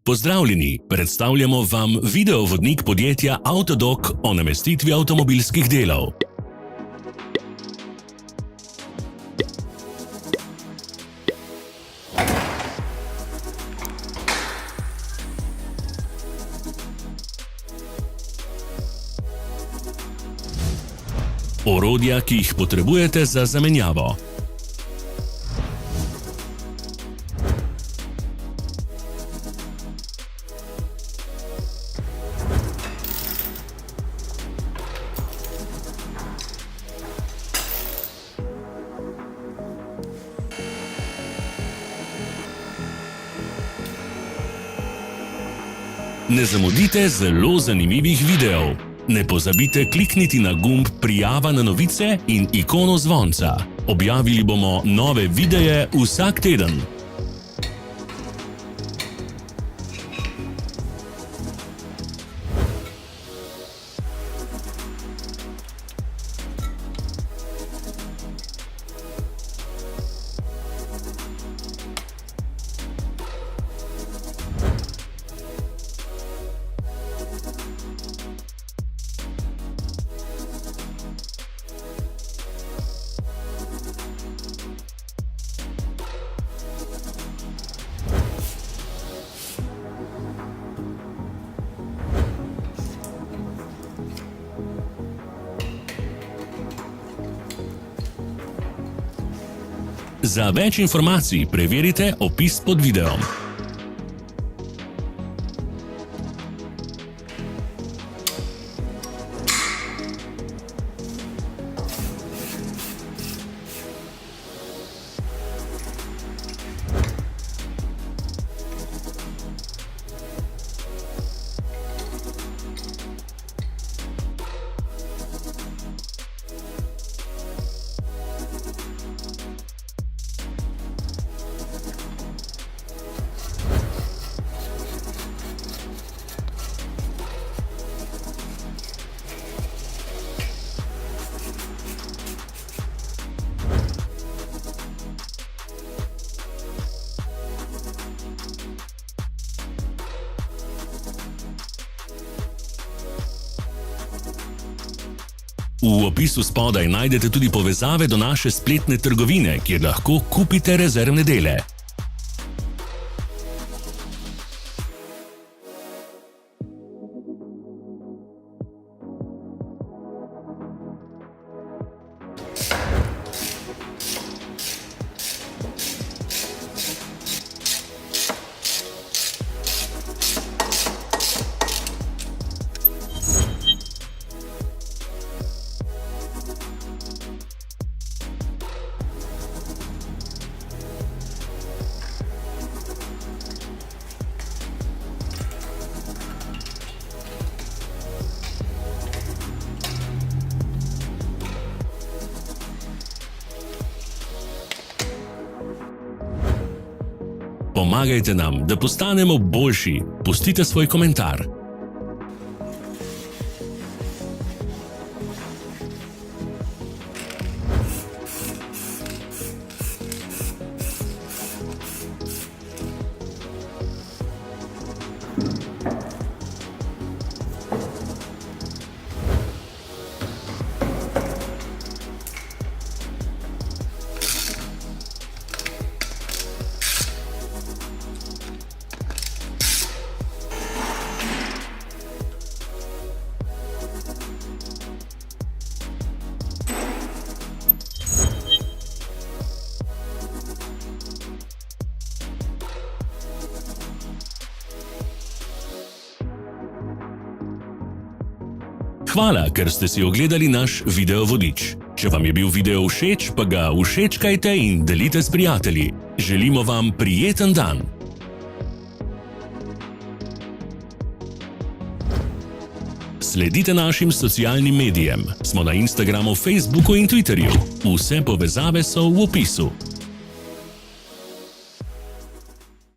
Pozdravljeni, predstavljamo vam videovodnik podjetja Avtodok o namestitvi avtomobilskih delov. Orodja, ki jih potrebujete za zamenjavo. Ne zamudite zelo zanimivih videov. Ne pozabite klikniti na gumb Prijava na novice in ikono zvonca. Objavili bomo nove videe vsak teden. Za več informacij preverite opis pod videom. V opisu spodaj najdete tudi povezave do naše spletne trgovine, kjer lahko kupite rezervne dele. Pomagajte nam, da postanemo boljši. Pustite svoj komentar. Hvala, ker ste si ogledali naš videovodič. Če vam je bil video všeč, pa ga všečkajte in delite s prijatelji. Želimo vam prijeten dan! Sledite našim socialnim medijem. Smo na Instagramu, Facebooku in Twitterju. Vse povezave so v opisu.